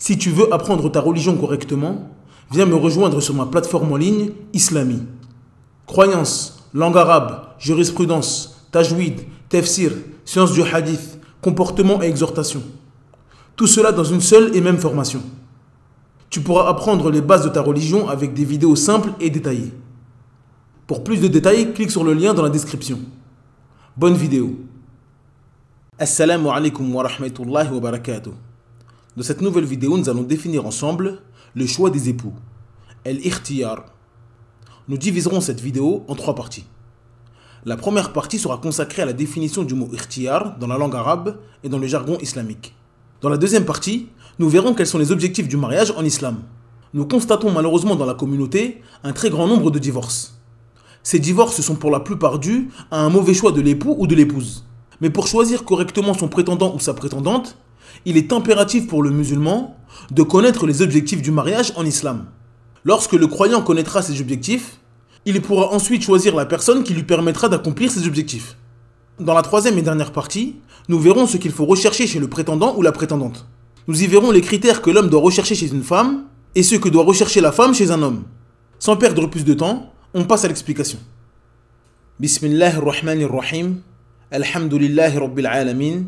Si tu veux apprendre ta religion correctement, viens me rejoindre sur ma plateforme en ligne Islami. Croyances, langue arabe, jurisprudence, tajwid, tafsir, sciences du hadith, comportement et exhortation. Tout cela dans une seule et même formation. Tu pourras apprendre les bases de ta religion avec des vidéos simples et détaillées. Pour plus de détails, clique sur le lien dans la description. Bonne vidéo. Assalamu alaikum wa rahmatullahi wa barakatuh. Dans cette nouvelle vidéo, nous allons définir ensemble le choix des époux, al-ikhtiyar. Nous diviserons cette vidéo en 3 parties. La première partie sera consacrée à la définition du mot ikhtiyar dans la langue arabe et dans le jargon islamique. Dans la deuxième partie, nous verrons quels sont les objectifs du mariage en islam. Nous constatons malheureusement dans la communauté un très grand nombre de divorces. Ces divorces sont pour la plupart dus à un mauvais choix de l'époux ou de l'épouse. Mais pour choisir correctement son prétendant ou sa prétendante, il est impératif pour le musulman de connaître les objectifs du mariage en islam. Lorsque le croyant connaîtra ses objectifs, il pourra ensuite choisir la personne qui lui permettra d'accomplir ses objectifs. Dans la troisième et dernière partie, nous verrons ce qu'il faut rechercher chez le prétendant ou la prétendante. Nous y verrons les critères que l'homme doit rechercher chez une femme et ce que doit rechercher la femme chez un homme. Sans perdre plus de temps, on passe à l'explication. Bismillahirrahmanirrahim. Alhamdulillahi rabbil alamin.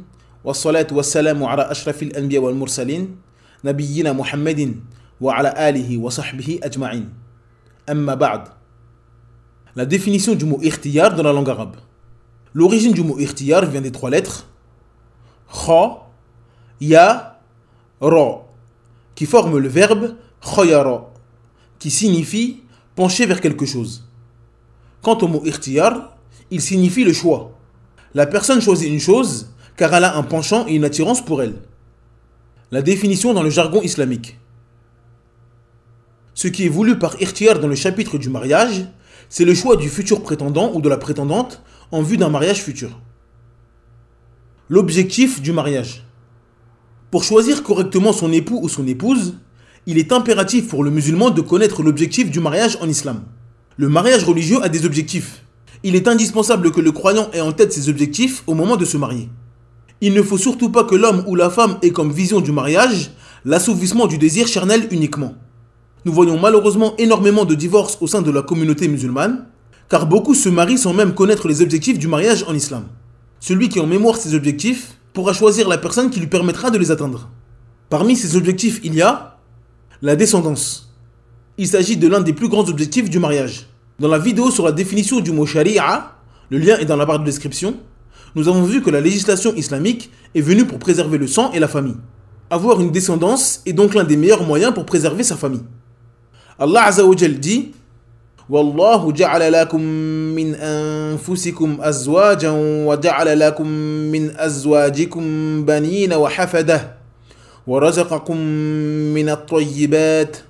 Wassalatu wassalamu ala ashrafil anbiya wal mursalin. Nabiyyina Muhammadin wa ala alihi wa sahbihi ajma'in. Amma ba'd. La définition du mot ikhtiyar dans la langue arabe. L'origine du mot ikhtiyar vient des 3 lettres kha, ya, ra, qui forment le verbe khayara, qui signifie pencher vers quelque chose. Quant au mot ikhtiyar, il signifie le choix. La personne choisit une chose car elle a un penchant et une attirance pour elle. La définition dans le jargon islamique. Ce qui est voulu par ikhtiyar dans le chapitre du mariage, c'est le choix du futur prétendant ou de la prétendante en vue d'un mariage futur. L'objectif du mariage. Pour choisir correctement son époux ou son épouse, il est impératif pour le musulman de connaître l'objectif du mariage en islam. Le mariage religieux a des objectifs. Il est indispensable que le croyant ait en tête ses objectifs au moment de se marier. Il ne faut surtout pas que l'homme ou la femme ait comme vision du mariage l'assouvissement du désir charnel uniquement. Nous voyons malheureusement énormément de divorces au sein de la communauté musulmane, car beaucoup se marient sans même connaître les objectifs du mariage en islam. Celui qui a en mémoire ces objectifs pourra choisir la personne qui lui permettra de les atteindre. Parmi ces objectifs, il y a la descendance. Il s'agit de l'un des plus grands objectifs du mariage. Dans la vidéo sur la définition du mot sharia, le lien est dans la barre de description, nous avons vu que la législation islamique est venue pour préserver le sang et la famille. Avoir une descendance est donc l'un des meilleurs moyens pour préserver sa famille. Allah Azza wa Jal dit Wallahu ja'ala lakum min anfusikum azwajan wa ja'ala lakum min azwajikum banina wa hafadah wa razaqakum min at-tayyibat.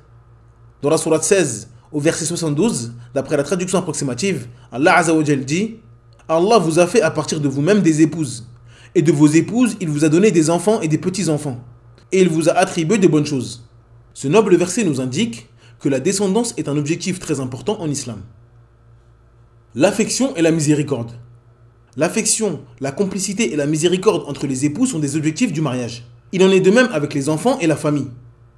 Dans la sourate 16 au verset 72, d'après la traduction approximative, Allah Azza wa Jal dit Allah vous a fait à partir de vous-même des épouses, et de vos épouses il vous a donné des enfants et des petits-enfants, et il vous a attribué de bonnes choses. Ce noble verset nous indique que la descendance est un objectif très important en islam. L'affection et la miséricorde. L'affection, la complicité et la miséricorde entre les époux sont des objectifs du mariage. Il en est de même avec les enfants et la famille.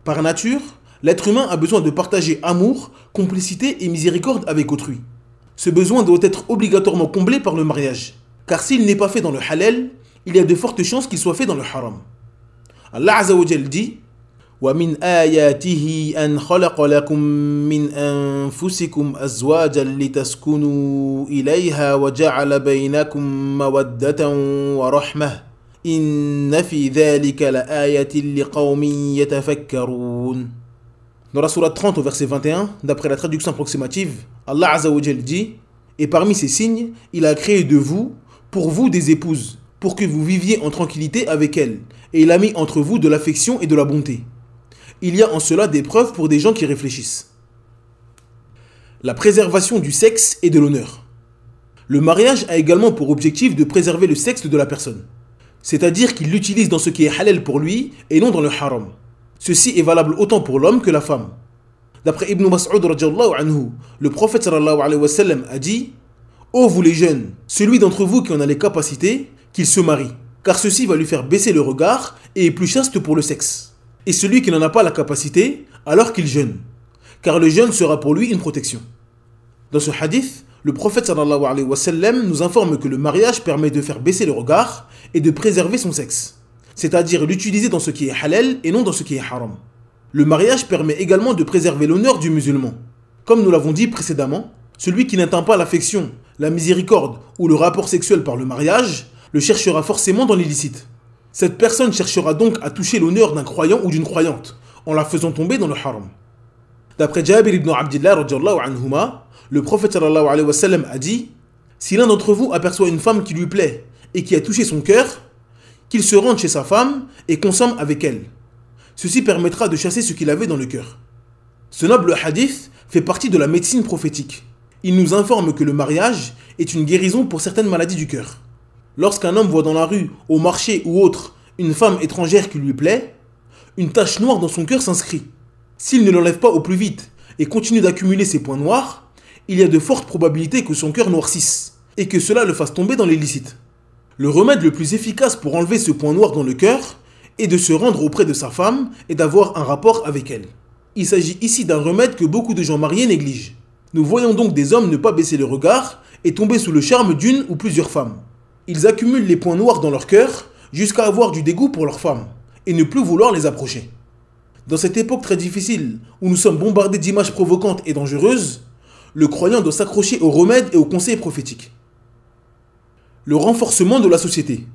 Par nature, l'être humain a besoin de partager amour, complicité et miséricorde avec autrui. Ce besoin doit être obligatoirement comblé par le mariage, car s'il n'est pas fait dans le halal, il y a de fortes chances qu'il soit fait dans le haram. Allah Azza wa Jal dit وَمِنْ آيَاتِهِ أَنْ خَلَقَ لَكُمْ مِنْ أَنفُسِكُمْ أَزْوَاجًا لِتَسْكُنُوا إِلَيْهَا وَجَعَلَ بَيْنَكُمْ مَوَدَّةً وَرَحْمَةً إِنَّ فِي ذَلِكَ لَآيَةٍ لِقَوْمٍ يَتَفَكَّرُونَ. Dans la sourate 30 au verset 21, d'après la traduction approximative, Allah Azza wa Jal dit « Et parmi ces signes, il a créé de vous, pour vous des épouses, pour que vous viviez en tranquillité avec elles, et il a mis entre vous de l'affection et de la bonté. Il y a en cela des preuves pour des gens qui réfléchissent. » La préservation du sexe et de l'honneur. Le mariage a également pour objectif de préserver le sexe de la personne, c'est-à-dire qu'il l'utilise dans ce qui est halal pour lui et non dans le haram. Ceci est valable autant pour l'homme que la femme. D'après Ibn Mas'ud radhiyallahu anhu, le prophète sallallahu alayhi wa sallam a dit « Ô vous les jeunes, celui d'entre vous qui en a les capacités, qu'il se marie, car ceci va lui faire baisser le regard et est plus chaste pour le sexe. et celui qui n'en a pas la capacité alors qu'il jeûne, car le jeûne sera pour lui une protection. Dans ce hadith, le prophète sallallahu alayhi wa sallam nous informe que le mariage permet de faire baisser le regard et de préserver son sexe, c'est-à-dire l'utiliser dans ce qui est halal et non dans ce qui est haram. Le mariage permet également de préserver l'honneur du musulman. Comme nous l'avons dit précédemment, celui qui n'atteint pas l'affection, la miséricorde ou le rapport sexuel par le mariage, le cherchera forcément dans l'illicite. Cette personne cherchera donc à toucher l'honneur d'un croyant ou d'une croyante, en la faisant tomber dans le haram. D'après Jabir ibn Abdillah radhiyallahu anhuma, le prophète sallallahu alayhi wa sallam a dit: si l'un d'entre vous aperçoit une femme qui lui plaît et qui a touché son cœur, qu'il se rende chez sa femme et consomme avec elle. Ceci permettra de chasser ce qu'il avait dans le cœur. Ce noble hadith fait partie de la médecine prophétique. Il nous informe que le mariage est une guérison pour certaines maladies du cœur. Lorsqu'un homme voit dans la rue, au marché ou autre, une femme étrangère qui lui plaît, une tache noire dans son cœur s'inscrit. S'il ne l'enlève pas au plus vite et continue d'accumuler ces points noirs, il y a de fortes probabilités que son cœur noircisse et que cela le fasse tomber dans l'illicite. Le remède le plus efficace pour enlever ce point noir dans le cœur est de se rendre auprès de sa femme et d'avoir un rapport avec elle. Il s'agit ici d'un remède que beaucoup de gens mariés négligent. Nous voyons donc des hommes ne pas baisser le regard et tomber sous le charme d'une ou plusieurs femmes. Ils accumulent les points noirs dans leur cœur jusqu'à avoir du dégoût pour leurs femmes et ne plus vouloir les approcher. Dans cette époque très difficile où nous sommes bombardés d'images provocantes et dangereuses, le croyant doit s'accrocher aux remèdes et aux conseils prophétiques. Le renforcement de la société.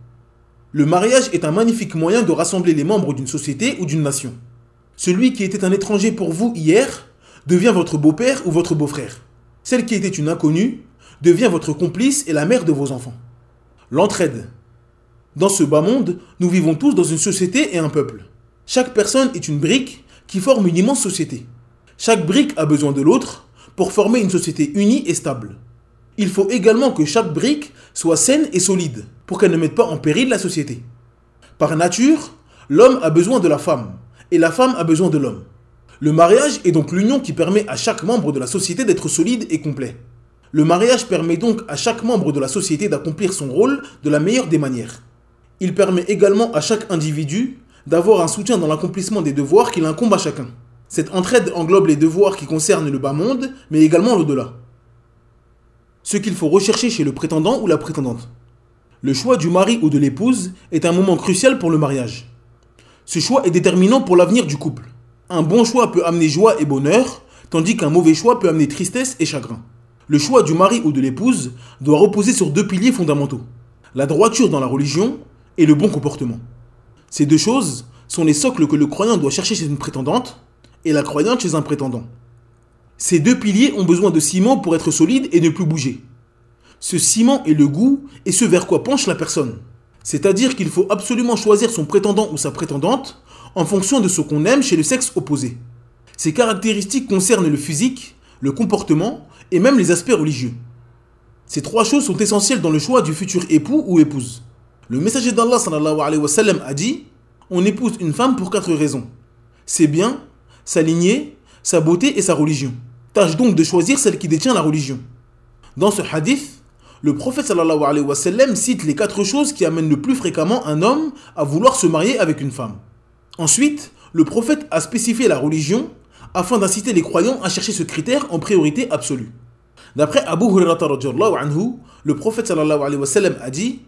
Le mariage est un magnifique moyen de rassembler les membres d'une société ou d'une nation. Celui qui était un étranger pour vous hier devient votre beau-père ou votre beau-frère. Celle qui était une inconnue devient votre complice et la mère de vos enfants. L'entraide. Dans ce bas monde, nous vivons tous dans une société et un peuple. Chaque personne est une brique qui forme une immense société. Chaque brique a besoin de l'autre pour former une société unie et stable. Il faut également que chaque brique soit saine et solide pour qu'elle ne mette pas en péril la société. Par nature, l'homme a besoin de la femme et la femme a besoin de l'homme. Le mariage est donc l'union qui permet à chaque membre de la société d'être solide et complet. Le mariage permet donc à chaque membre de la société d'accomplir son rôle de la meilleure des manières. Il permet également à chaque individu d'avoir un soutien dans l'accomplissement des devoirs qu'il incombe à chacun. Cette entraide englobe les devoirs qui concernent le bas monde, mais également l'au-delà. Ce qu'il faut rechercher chez le prétendant ou la prétendante. Le choix du mari ou de l'épouse est un moment crucial pour le mariage. Ce choix est déterminant pour l'avenir du couple. Un bon choix peut amener joie et bonheur, tandis qu'un mauvais choix peut amener tristesse et chagrin. Le choix du mari ou de l'épouse doit reposer sur deux piliers fondamentaux: la droiture dans la religion et le bon comportement. Ces deux choses sont les socles que le croyant doit chercher chez une prétendante et la croyante chez un prétendant. Ces deux piliers ont besoin de ciment pour être solides et ne plus bouger. Ce ciment est le goût et ce vers quoi penche la personne. C'est-à-dire qu'il faut absolument choisir son prétendant ou sa prétendante en fonction de ce qu'on aime chez le sexe opposé. Ces caractéristiques concernent le physique, le comportement et même les aspects religieux. Ces trois choses sont essentielles dans le choix du futur époux ou épouse. Le messager d'Allah sallallahu alayhi wa sallam a dit: on épouse une femme pour 4 raisons: ses biens, sa lignée, sa beauté et sa religion. Tâche donc de choisir celle qui détient la religion. Dans ce hadith, le prophète sallallahu alayhi wa sallam cite les 4 choses qui amènent le plus fréquemment un homme à vouloir se marier avec une femme. Ensuite, le prophète a spécifié la religion afin d'inciter les croyants à chercher ce critère en priorité absolue. D'après Abu Hurairah radhiyallahu anhu, le prophète sallallahu alayhi wa sallam a dit: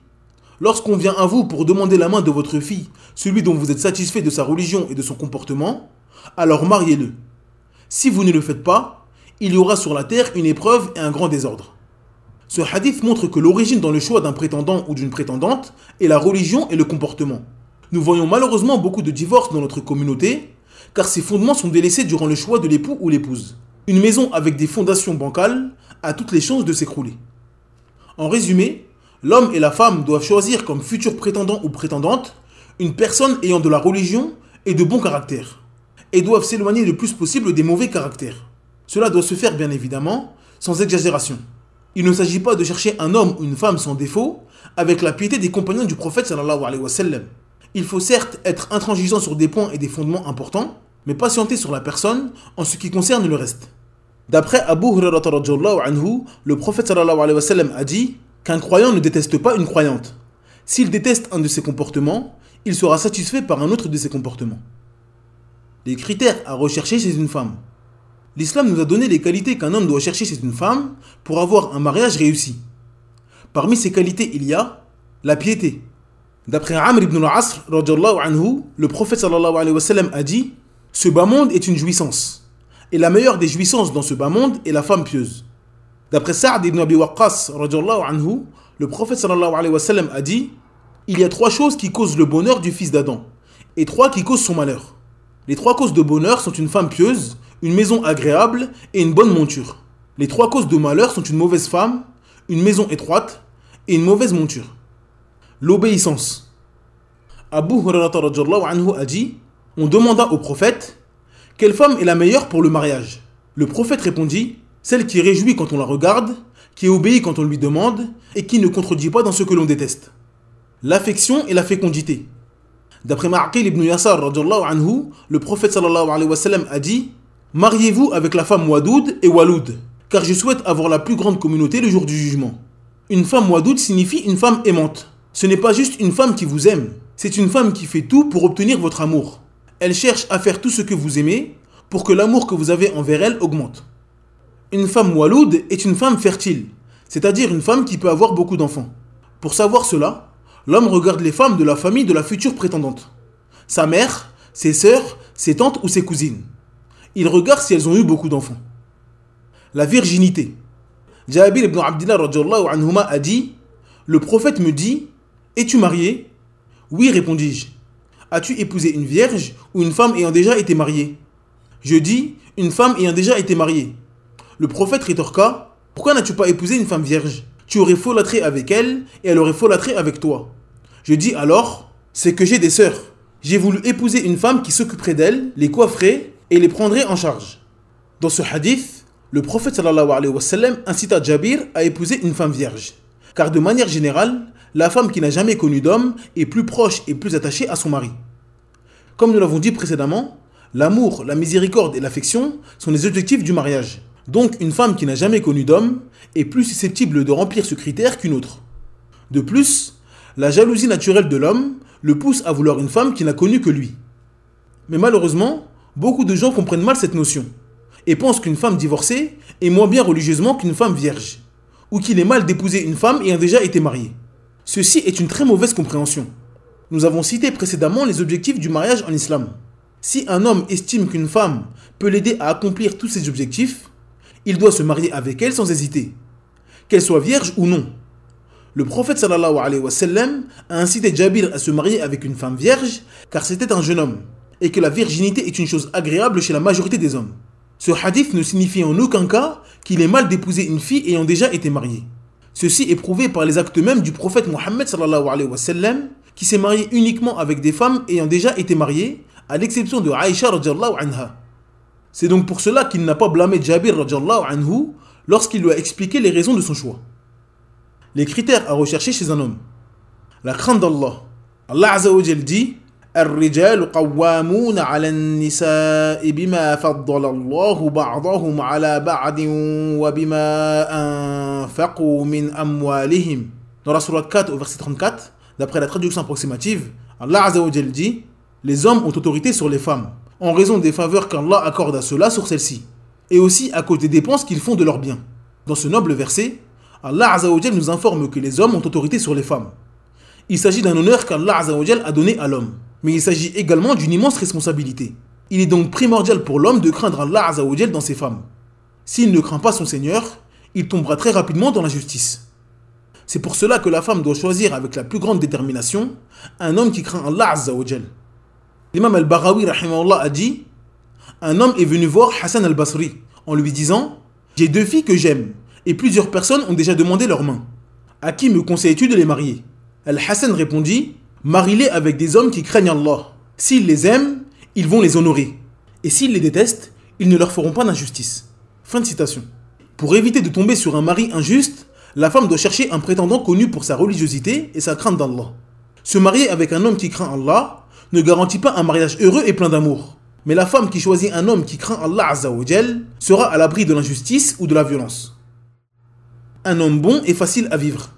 lorsqu'on vient à vous pour demander la main de votre fille, celui dont vous êtes satisfait de sa religion et de son comportement, alors mariez-le. Si vous ne le faites pas, il y aura sur la terre une épreuve et un grand désordre. Ce hadith montre que l'origine dans le choix d'un prétendant ou d'une prétendante est la religion et le comportement. Nous voyons malheureusement beaucoup de divorces dans notre communauté, car ces fondements sont délaissés durant le choix de l'époux ou l'épouse. Une maison avec des fondations bancales a toutes les chances de s'écrouler. En résumé, l'homme et la femme doivent choisir comme futur prétendant ou prétendante une personne ayant de la religion et de bon caractère, et doivent s'éloigner le plus possible des mauvais caractères. Cela doit se faire bien évidemment, sans exagération. Il ne s'agit pas de chercher un homme ou une femme sans défaut, avec la piété des compagnons du prophète sallallahu alayhi wa sallam. Il faut certes être intransigeant sur des points et des fondements importants, mais patienter sur la personne en ce qui concerne le reste. D'après Abu Hurairah radhiyallahu anhu, le prophète sallallahu alayhi wa sallam a dit qu'un croyant ne déteste pas une croyante. S'il déteste un de ses comportements, il sera satisfait par un autre de ses comportements. Les critères à rechercher chez une femme. L'islam nous a donné les qualités qu'un homme doit chercher chez une femme pour avoir un mariage réussi. Parmi ces qualités, il y a la piété. D'après Amr ibn al-Asr, le prophète sallallahu alayhi wa sallam a dit « Ce bas monde est une jouissance, et la meilleure des jouissances dans ce bas monde est la femme pieuse. » D'après Sa'd ibn Abi Waqqas, le prophète sallallahu alayhi wa sallam a dit « Il y a 3 choses qui causent le bonheur du fils d'Adam, et 3 qui causent son malheur. Les 3 causes de bonheur sont une femme pieuse, une maison agréable et une bonne monture. Les 3 causes de malheur sont une mauvaise femme, une maison étroite et une mauvaise monture. » L'obéissance. Abu Hurairah a dit « On demanda au prophète « Quelle femme est la meilleure pour le mariage ?» Le prophète répondit « Celle qui réjouit quand on la regarde, qui obéit quand on lui demande et qui ne contredit pas dans ce que l'on déteste. » L'affection et la fécondité. D'après Ma'qil ibn Yasar, le prophète sallallahu alayhi wa sallam a dit « Mariez-vous avec la femme Wadoud et Waloud, car je souhaite avoir la plus grande communauté le jour du jugement. » Une femme Wadoud signifie une femme aimante. Ce n'est pas juste une femme qui vous aime, c'est une femme qui fait tout pour obtenir votre amour. Elle cherche à faire tout ce que vous aimez pour que l'amour que vous avez envers elle augmente. Une femme Waloud est une femme fertile, c'est-à-dire une femme qui peut avoir beaucoup d'enfants. Pour savoir cela, l'homme regarde les femmes de la famille de la future prétendante. Sa mère, ses sœurs, ses tantes ou ses cousines. Il regarde si elles ont eu beaucoup d'enfants. La virginité. Jabir ibn Abdillah a dit « Le prophète me dit « Es-tu marié ?» Oui, répondis-je. « As-tu épousé une vierge ou une femme ayant déjà été mariée ?» Je dis « Une femme ayant déjà été mariée. » Le prophète rétorqua « Pourquoi n'as-tu pas épousé une femme vierge? Tu aurais folâtré avec elle et elle aurait folâtré avec toi. » Je dis alors « C'est que j'ai des sœurs. J'ai voulu épouser une femme qui s'occuperait d'elles, les coifferait et les prendrait en charge. » Dans ce hadith, le prophète sallallahu alayhi wa sallam incita Jabir à épouser une femme vierge. Car de manière générale, la femme qui n'a jamais connu d'homme est plus proche et plus attachée à son mari. Comme nous l'avons dit précédemment, l'amour, la miséricorde et l'affection sont les objectifs du mariage. Donc une femme qui n'a jamais connu d'homme est plus susceptible de remplir ce critère qu'une autre. De plus, la jalousie naturelle de l'homme le pousse à vouloir une femme qui n'a connu que lui. Mais malheureusement, beaucoup de gens comprennent mal cette notion et pensent qu'une femme divorcée est moins bien religieusement qu'une femme vierge, ou qu'il est mal d'épouser une femme ayant déjà été mariée. Ceci est une très mauvaise compréhension. Nous avons cité précédemment les objectifs du mariage en islam. Si un homme estime qu'une femme peut l'aider à accomplir tous ses objectifs, il doit se marier avec elle sans hésiter, qu'elle soit vierge ou non. Le prophète sallallahu alayhi wa sallam a incité Jabir à se marier avec une femme vierge car c'était un jeune homme, et que la virginité est une chose agréable chez la majorité des hommes. Ce hadith ne signifie en aucun cas qu'il est mal d'épouser une fille ayant déjà été mariée. Ceci est prouvé par les actes mêmes du prophète Mohammed sallallahu alayhi wa sallam, qui s'est marié uniquement avec des femmes ayant déjà été mariées, à l'exception de Aïcha radhiyallahu anha. C'est donc pour cela qu'il n'a pas blâmé Jabir radhiyallahu anhu lorsqu'il lui a expliqué les raisons de son choix. Les critères à rechercher chez un homme. La crainte d'Allah. Allah Azza wa Jal dit الرجال قوامون على النساء بما فضل الله بعضهم على بعض وبما أنفقوا من أموالهم. Dans la sourate 4 au verset 34, d'après la traduction approximative, Allah Azza wa Jal dit les hommes ont autorité sur les femmes en raison des faveurs qu'Allah accorde à ceux-là sur celles-ci, et aussi à cause des dépenses qu'ils font de leurs biens. Dans ce noble verset, Allah Azza wa Jal nous informe que les hommes ont autorité sur les femmes. Il s'agit d'un honneur qu'Allah Azza wa Jal a donné à l'homme, mais il s'agit également d'une immense responsabilité. Il est donc primordial pour l'homme de craindre Allah Azza wa Jal dans ses femmes. S'il ne craint pas son Seigneur, il tombera très rapidement dans l'injustice. C'est pour cela que la femme doit choisir avec la plus grande détermination un homme qui craint Allah Azza wa Jal. L'imam al-Baghawi rahimahullah a dit « Un homme est venu voir Hassan al-Basri en lui disant « J'ai 2 filles que j'aime et plusieurs personnes ont déjà demandé leur main. À qui me conseilles-tu de les marier ?» Al-Hassan répondit « Marie-les avec des hommes qui craignent Allah. S'ils les aiment, ils vont les honorer. Et s'ils les détestent, ils ne leur feront pas d'injustice. » Fin de citation. Pour éviter de tomber sur un mari injuste, la femme doit chercher un prétendant connu pour sa religiosité et sa crainte d'Allah. Se marier avec un homme qui craint Allah ne garantit pas un mariage heureux et plein d'amour. Mais la femme qui choisit un homme qui craint Allah Azza wa Jal sera à l'abri de l'injustice ou de la violence. Un homme bon est facile à vivre.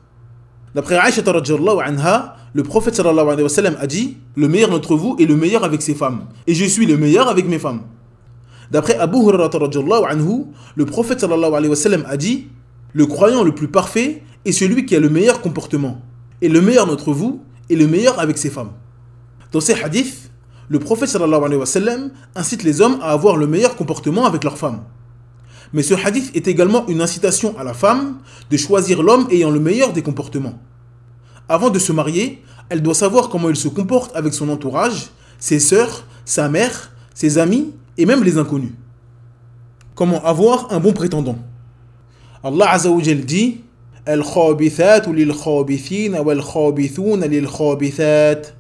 D'après Aïcha radhiyallahu anha, Le prophète sallallahu alayhi wa sallam a dit « Le meilleur d'entre vous est le meilleur avec ses femmes, et je suis le meilleur avec mes femmes. » D'après Abu Hurairah radhiyallahu anhu, le prophète sallallahu alayhi wa sallam a dit « Le croyant le plus parfait est celui qui a le meilleur comportement, et le meilleur d'entre vous est le meilleur avec ses femmes. » Dans ces hadiths, le prophète sallallahu alayhi wa sallam incite les hommes à avoir le meilleur comportement avec leurs femmes. Mais ce hadith est également une incitation à la femme de choisir l'homme ayant le meilleur des comportements. Avant de se marier, elle doit savoir comment il se comporte avec son entourage, ses sœurs, sa mère, ses amis et même les inconnus. Comment avoir un bon prétendant? Allah Azza wa Jal dit Al-khabithatu lil-khabithina wal-khabithuna lil-khabithat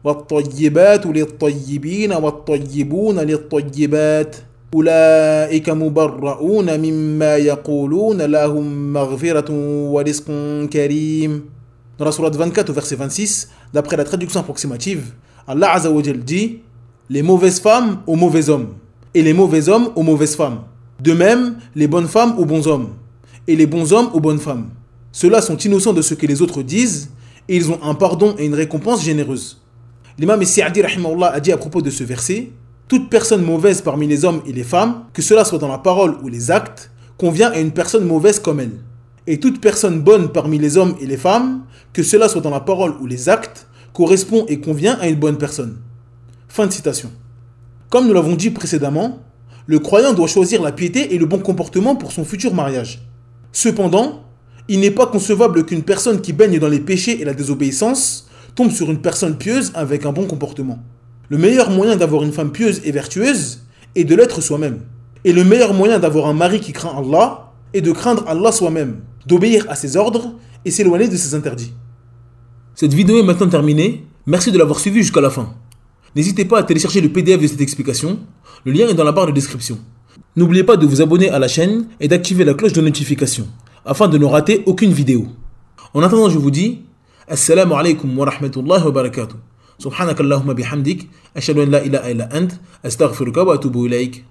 wat-tayyibatu lit-tayyibina wat-tayyibuna lit-tayyibat Ulaika mubarra'una mimma yaquluna lahum maghfiratun wa rizqun karim. Dans la sourate 24 au verset 26, d'après la traduction approximative, Allah Azza wa Jal dit les mauvaises femmes aux mauvais hommes, et les mauvais hommes aux mauvaises femmes. De même, les bonnes femmes aux bons hommes, et les bons hommes aux bonnes femmes. Ceux-là sont innocents de ce que les autres disent, et ils ont un pardon et une récompense généreuse. L'imam As-Sa'di rahimahullah a dit à propos de ce verset toute personne mauvaise parmi les hommes et les femmes, que cela soit dans la parole ou les actes, convient à une personne mauvaise comme elle. Et toute personne bonne parmi les hommes et les femmes, que cela soit dans la parole ou les actes, correspond et convient à une bonne personne. Fin de citation. Comme nous l'avons dit précédemment, le croyant doit choisir la piété et le bon comportement pour son futur mariage. Cependant, il n'est pas concevable qu'une personne qui baigne dans les péchés et la désobéissance tombe sur une personne pieuse avec un bon comportement. Le meilleur moyen d'avoir une femme pieuse et vertueuse est de l'être soi-même. Et le meilleur moyen d'avoir un mari qui craint Allah est de craindre Allah soi-même, d'obéir à ses ordres et s'éloigner de ses interdits. Cette vidéo est maintenant terminée. Merci de l'avoir suivie jusqu'à la fin. N'hésitez pas à télécharger le PDF de cette explication. Le lien est dans la barre de description. N'oubliez pas de vous abonner à la chaîne et d'activer la cloche de notification afin de ne rater aucune vidéo. En attendant, je vous dis Assalamu alaikum wa rahmatullahi wa barakatuh. Subhanakallahumma bihamdik. Ashhadu an la ilaha illa ant. Astaghfiruka wa atubu ilaik.